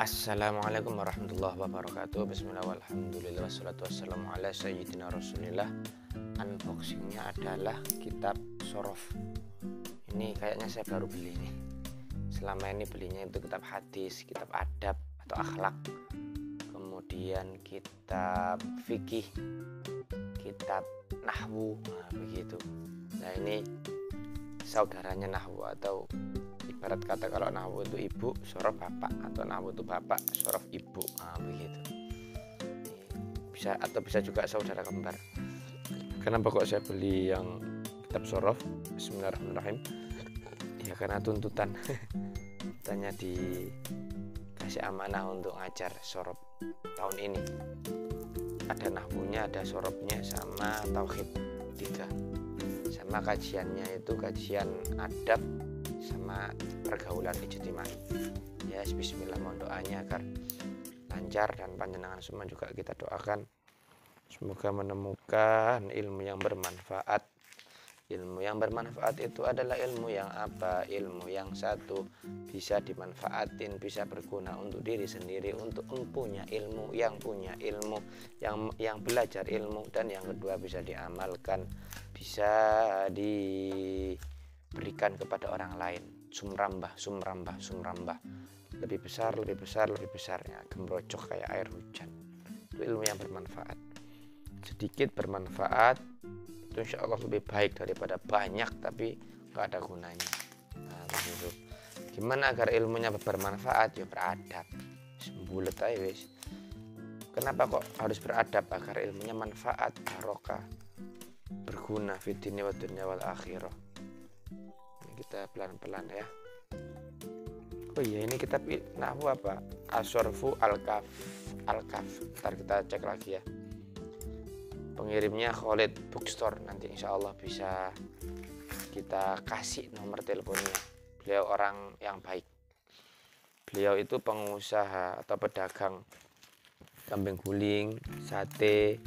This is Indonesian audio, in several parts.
Assalamualaikum warahmatullahi wabarakatuh. Bismillah walhamdulillah wassalatu wassalamu ala sayyidina rasulillah. Unboxingnya adalah kitab Shorof. Ini kayaknya saya baru beli nih. Selama ini belinya itu kitab hadis, kitab adab atau akhlak, kemudian kitab fikih, kitab nahwu, begitu. Nah, ini saudaranya nahwu, atau ibarat kata kalau nahwu itu ibu, Shorof bapak, atau nahwu itu bapak, Shorof ibu, begitu. Bisa juga saudara kembar. Kenapa kok saya beli yang kitab Shorof? Bismillahirrahmanirrahim. Ya karena tuntutan tanya dikasih amanah untuk ngajar Shorof tahun ini. Ada nahwunya, ada Shorofnya, sama tauhid 3, sama kajiannya itu kajian adab sama pergaulan ijtimai. Ya, bismillah, mohon doanya agar lancar, dan panjenengan semua juga kita doakan semoga menemukan ilmu yang bermanfaat. Ilmu yang bermanfaat itu adalah ilmu yang apa? Ilmu yang satu bisa dimanfaatin, bisa berguna untuk diri sendiri, untuk punya ilmu, yang punya ilmu, yang belajar ilmu, dan yang kedua bisa diamalkan, bisa diberikan kepada orang lain. Sumrambah, lebih besar, ya, gembrocok kayak air hujan. Itu ilmu yang bermanfaat. Sedikit bermanfaat itu insya Allah lebih baik daripada banyak tapi nggak ada gunanya. Nah, begitu. Gimana agar ilmunya bermanfaat? Ya beradab, sembulet aja wis. Kenapa kok harus beradab? Agar ilmunya manfaat, barokah, berguna fitini wa dunya wal akhirah. Ini kita pelan-pelan ya. Oh iya, ini kitab nahwu apa? Asyarfu al-kaf. Ntar kita cek lagi ya. Pengirimnya Khalid Bookstore. Nanti insya Allah bisa kita kasih nomor teleponnya. Beliau orang yang baik. Beliau itu pengusaha atau pedagang kambing guling, sate,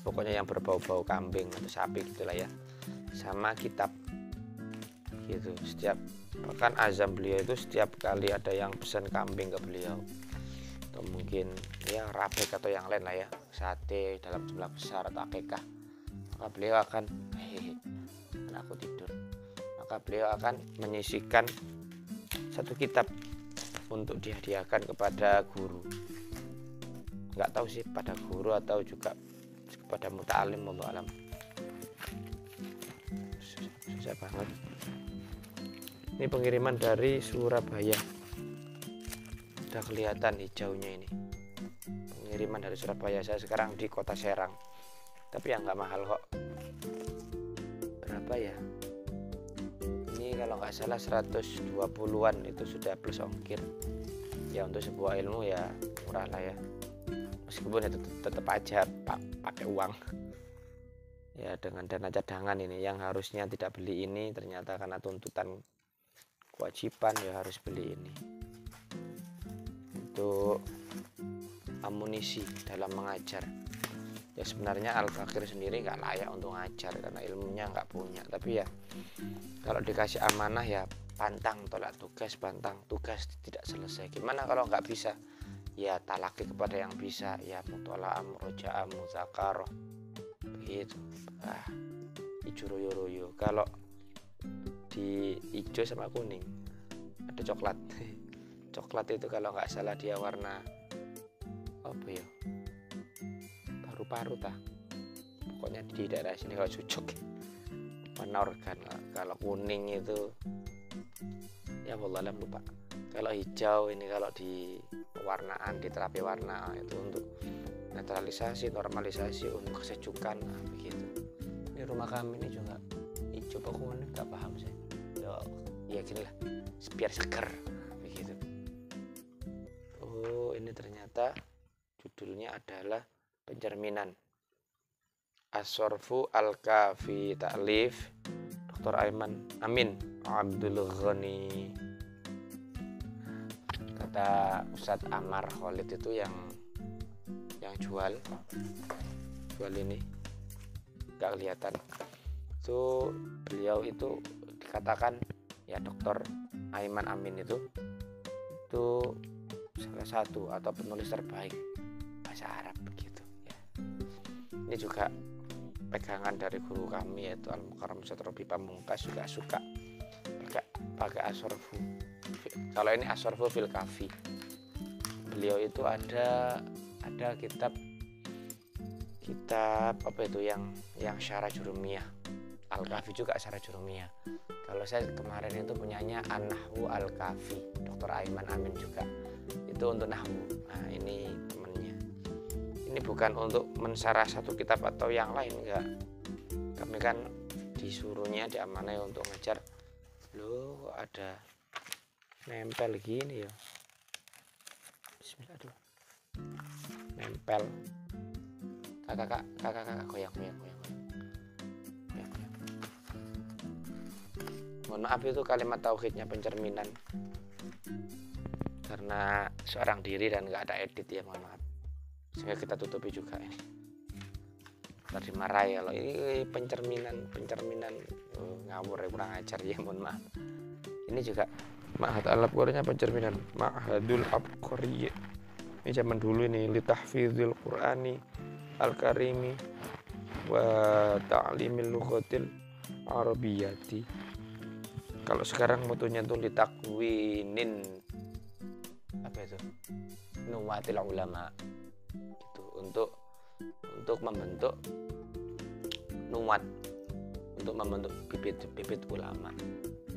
pokoknya yang berbau-bau kambing atau sapi gitulah ya. Sama kitab gitu. Bahkan azam beliau itu setiap kali ada yang pesan kambing ke beliau, atau mungkin ya rabek atau yang lain lah ya, sate dalam jumlah besar atau akikah, maka beliau akan aku tidur, maka beliau akan menyisihkan satu kitab untuk dihadiahkan kepada guru. Nggak tahu sih pada guru atau juga kepada muta'alim, wallahu alam. Susah banget. Ini pengiriman dari Surabaya. Udah kelihatan hijaunya ini. Pengiriman dari Surabaya. Saya sekarang di Kota Serang. Tapi ya nggak mahal kok. Berapa ya? Ini kalau nggak salah 120-an itu sudah plus ongkir. Ya untuk sebuah ilmu ya murah lah ya. Meskipun itu tetap aja pakai uang. Ya dengan dana cadangan ini yang harusnya tidak beli ini, ternyata karena tuntutan kewajiban ya harus beli ini. Untuk amunisi dalam mengajar. Ya sebenarnya Al-Fakir sendiri nggak layak untuk ngajar karena ilmunya nggak punya. Tapi ya kalau dikasih amanah ya pantang tolak tugas, pantang tugas tidak selesai. Gimana kalau nggak bisa? Ya talaki kepada yang bisa. Ya mutola'ah, murojaah, muzakarah. Begitu. Ijo royo-royo. Kalau di hijau sama kuning ada coklat. Coklat itu kalau nggak salah dia warna apa ya, paru-paru tah, pokoknya di daerah sini kalau cucuk warna organ. Kalau kuning itu ya wallahualam lupa. Kalau hijau ini kalau di pewarnaan, di terapi warna itu untuk netralisasi, normalisasi, untuk kesejukan, begitu. Ini rumah kami ini juga hijau apa kuning nggak paham saya. Ya gini lah, biar seger begitu. Oh ini ternyata judulnya adalah pencerminan Asyarfu al-Kafi, ta'lif Dr. Amin Abdul Ghani. Kata Ustadz Amar Khalid itu yang jual ini nggak kelihatan. Itu beliau itu dikatakan ya Dr. Aiman Amin itu juara satu atau penulis terbaik bahasa Arab begitu ya. Ini juga pegangan dari guru kami yaitu Al-Mukarram Ustaz Robi Pamungkas, juga suka pakai asorfu. Kalau ini asorfu fil kafi, beliau itu ada kitab apa itu yang syarah jurumiyah. Al-Kafi juga syarah jurumiyah. Kalau saya kemarin itu punyanya An-Nahwu Al-Kafi, Dr. Aiman Amin juga, itu untuk nahwu. Nah ini temennya, ini bukan untuk mensyarah satu kitab atau yang lain, enggak. Kami kan disuruhnya, diamanai untuk ngajar. Loh ada nempel gini ya, bismillah dulu, nempel. Kakak goyang. Mohon maaf, itu kalimat tauhidnya pencerminan karena seorang diri dan nggak ada edit ya, mohon maaf. Sehingga kita tutupi juga ini. Tadi marah ya, kalau ini pencerminan ngawur ya, kurang ajar ya, mohon maaf. Ini juga Ma'had Al-Abqariyah pencerminan, Ma'hadul Abqariyah. Ini zaman dulu ini, litahfizil Qur'ani Al-Karimi wa ta'limil lughatil Arabiyyati. Kalau sekarang mutunya tuh ditakwinin apa itu? Nuwatil ulama. Gitu, untuk membentuk nuwat, untuk membentuk bibit ulama.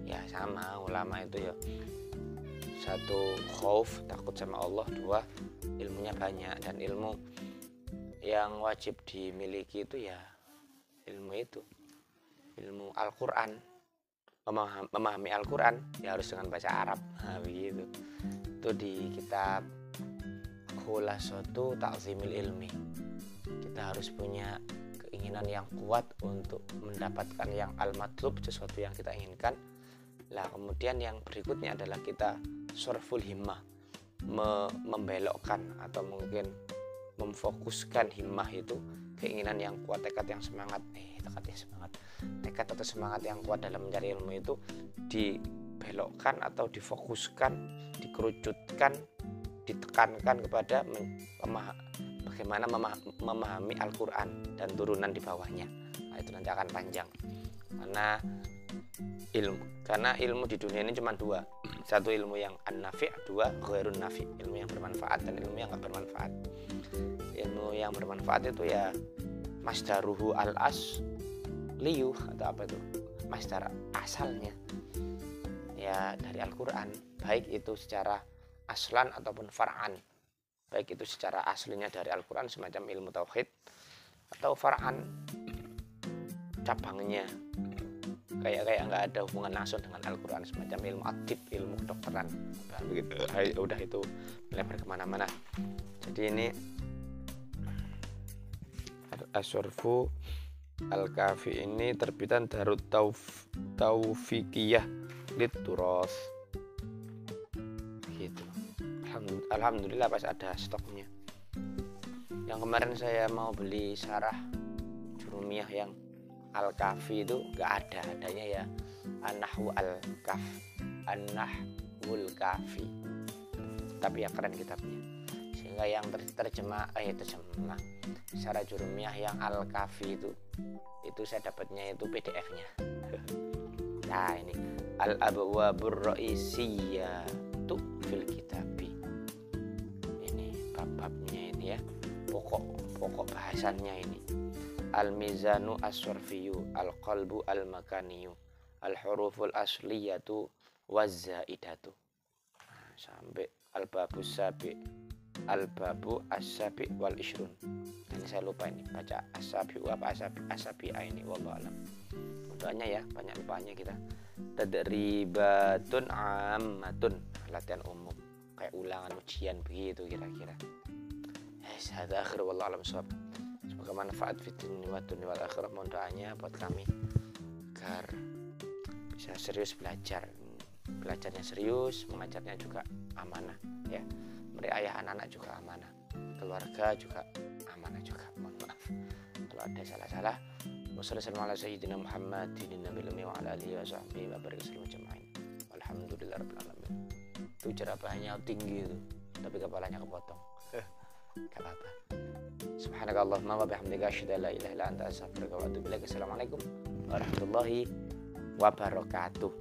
Ya sama, ulama itu ya satu khauf, takut sama Allah, dua ilmunya banyak. Dan ilmu yang wajib dimiliki itu ya ilmu Al-Quran, memahami Al-Quran ya harus dengan bahasa Arab. Nah, begitu itu di kitab Khulasatu Ta'zimil Ilmi. Kita harus punya keinginan yang kuat untuk mendapatkan yang al-matlub, sesuatu yang kita inginkan. Lah kemudian yang berikutnya adalah kita sorful himmah, membelokkan atau mungkin memfokuskan himmah itu, keinginan yang kuat, tekad atau semangat yang kuat dalam mencari ilmu itu dibelokkan atau difokuskan, dikerucutkan, ditekankan kepada bagaimana memahami Al-Quran dan turunan di bawahnya. Nah, itu nanti akan panjang karena ilmu di dunia ini cuma dua, satu ilmu yang an-nafi', dua ghairun nafi', ilmu yang bermanfaat dan ilmu yang gak bermanfaat. Ilmu yang bermanfaat itu ya masdaruhu al-asliyu, atau apa itu, masdar asalnya ya dari Al-Quran, baik itu secara aslan ataupun far'an, baik itu secara aslinya dari Al-Quran semacam ilmu tauhid, atau far'an cabangnya kayak nggak ada hubungan langsung dengan Al-Quran, semacam ilmu atib, ilmu kedokteran. Nah, begitu. Udah itu melebar kemana-mana. Jadi ini Asyarfu Al-Kafi ini terbitan Darut Taufikiyah Lit-Turas. Gitu. Alhamdulillah pas ada stoknya. Yang kemarin saya mau beli syarah jurumiyah yang Al-Kafi itu nggak ada, adanya ya An-Nahwu An-Nahwul Kafi, tapi yang keren kitabnya. Sehingga yang terjemah secara jurumiyah yang Al-Kafi itu saya dapatnya itu PDF-nya. Nah ini Al-Abwabur Ra'isiyatu fil Kitabi, ini bab-babnya ini ya, pokok bahasannya ini. Al-mizanu as-surfiyu, al-qalbu al-makaniyu, al-huruful asliyatu waz-zaidatu. Nah, sampai al-babu sabi, al-babu as-sabi wal ishrun. Ini saya lupa ini baca as-sabi apa as-sabi ini, wallahu alam. Mudahnya ya, banyak lupanya kita. Tadribatun ammatun, latihan umum kayak ulangan ujian begitu kira-kira. Hadza akhir wallahu alam shawab. Semoga manfaat fitni wa dunya wal akhirah. Mohon doanya buat kami agar bisa serius belajarnya serius, mengajarnya juga amanah ya. Mereka ayah anak-anak juga amanah, keluarga juga amanah juga. Mohon maaf kalau ada salah-salah. Wassalamualaikum warahmatullahi wabarakatuh. Wa ala alihi wa sahbihi wa barik sallam jamain. Alhamdulillahirabbil alamin. Itu jerapahnya tinggi itu. tapi kepalanya kepotong. Gak apa-apa. Subhanakallahumma wa bihamdika asyhadu an la ilaha illa anta astaghfiruka wa atubu ilaik. Assalamualaikum warahmatullahi wabarakatuh.